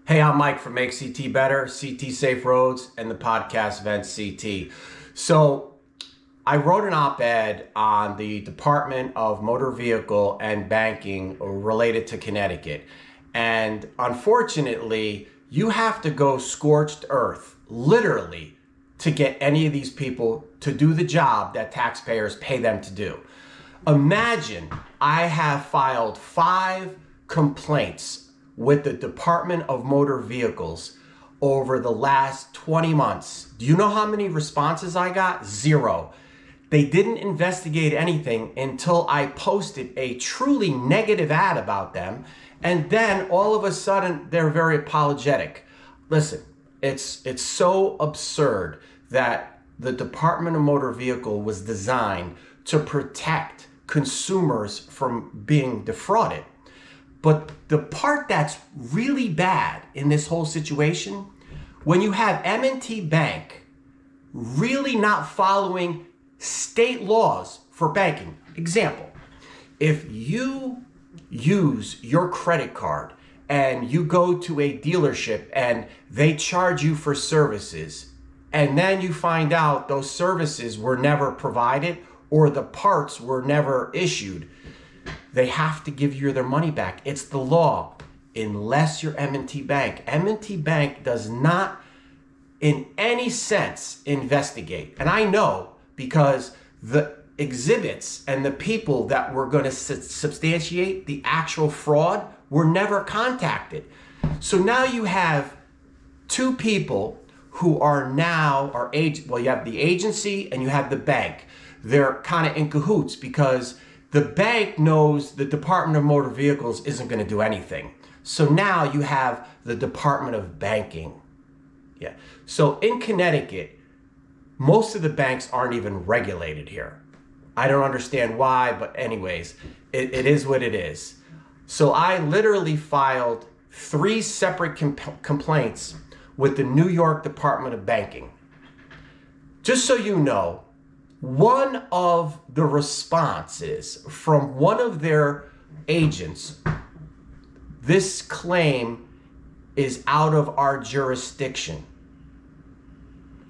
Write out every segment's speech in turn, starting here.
Hey, I'm Mike from Make CT Better, CT Safe Roads, and the podcast Vent CT. So I wrote an op-ed on the Department of Motor Vehicle and Banking related to Connecticut. And unfortunately, you have to go scorched earth, literally, to get any of these people to do the job that taxpayers pay them to do. Imagine I have filed 5 complaints with the Department of Motor Vehicles over the last 20 months. Do you know how many responses I got? 0. They didn't investigate anything until I posted a truly negative ad about them, and then all of a sudden they're very apologetic. Listen, it's so absurd that the Department of Motor Vehicle was designed to protect consumers from being defrauded. But the part that's really bad in this whole situation, when you have M&T Bank really not following state laws for banking. Example, if you use your credit card and you go to a dealership and they charge you for services, and then you find out those services were never provided or the parts were never issued, they have to give you their money back. It's the law, unless you're M&T Bank. M&T Bank does not, in any sense, investigate. And I know because the exhibits and the people that were going to substantiate the actual fraud were never contacted. So now you have 2 people who are now, you have the agency and you have the bank. They're kind of in cahoots because the bank knows the Department of Motor Vehicles isn't going to do anything. So now you have the Department of Banking. Yeah. So in Connecticut, most of the banks aren't even regulated here. I don't understand why, but anyways, it is what it is. So I literally filed 3 separate complaints with the New York Department of Banking. Just so you know, one of the responses from one of their agents, this claim is out of our jurisdiction.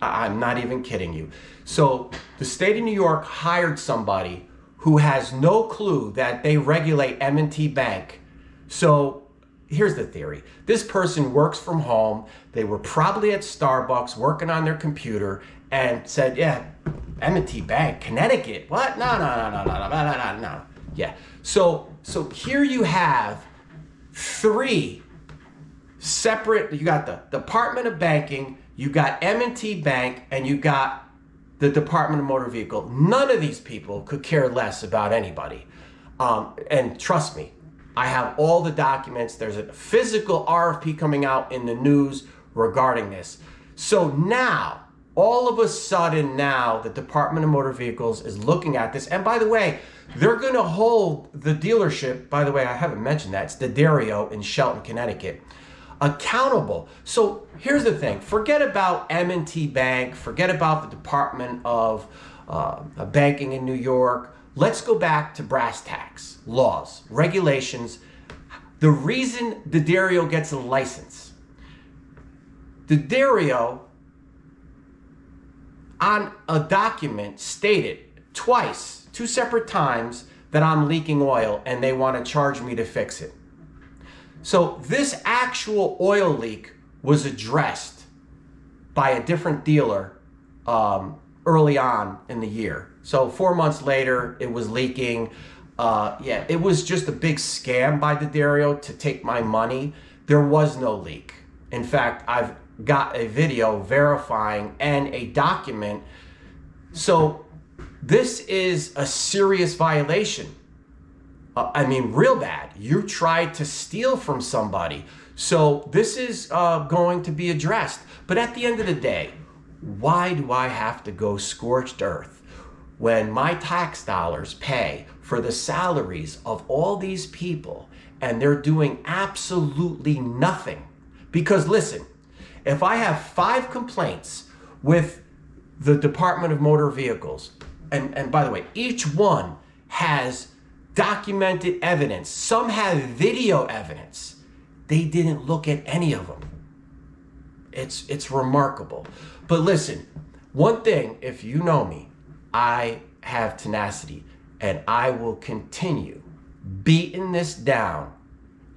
I'm not even kidding you. So the state of New York hired somebody who has no clue that they regulate M&T Bank. So here's the theory. This person works from home. They were probably at Starbucks working on their computer and said, yeah, M&T Bank, Connecticut, what? No. Yeah, so here you have 3 separate, you got the Department of Banking, you got M&T Bank, and you got the Department of Motor Vehicle. None of these people could care less about anybody. And trust me, I have all the documents. There's a physical RFP coming out in the news regarding this. So now, all of a sudden now, the Department of Motor Vehicles is looking at this. And by the way, they're going to hold the dealership, by the way, I haven't mentioned that, it's the Dario in Shelton, Connecticut, accountable. So here's the thing. Forget about M&T Bank. Forget about the Department of Banking in New York. Let's go back to brass tacks, laws, regulations. The reason the Dario gets a license, the Dario on a document stated twice, 2 separate times, that I'm leaking oil and they want to charge me to fix it. So this actual oil leak was addressed by a different dealer early on in the year. So 4 months later, it was leaking. It was just a big scam by the Dario to take my money. There was no leak. In fact, I've got a video verifying and a document. So this is a serious violation. Real bad. You tried to steal from somebody. So this is going to be addressed. But at the end of the day, why do I have to go scorched earth when my tax dollars pay for the salaries of all these people and they're doing absolutely nothing? Because listen, if I have 5 complaints with the Department of Motor Vehicles, and by the way, each one has documented evidence. Some have video evidence. They didn't look at any of them. It's remarkable. But listen, one thing, if you know me, I have tenacity, and I will continue beating this down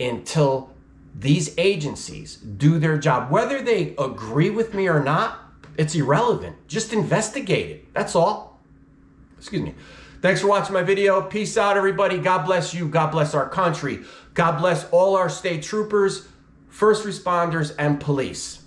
until these agencies do their job. Whether they agree with me or not, it's irrelevant. Just investigate it. That's all. Excuse me. Thanks for watching my video. Peace out, everybody. God bless you. God bless our country. God bless all our state troopers, first responders, and police.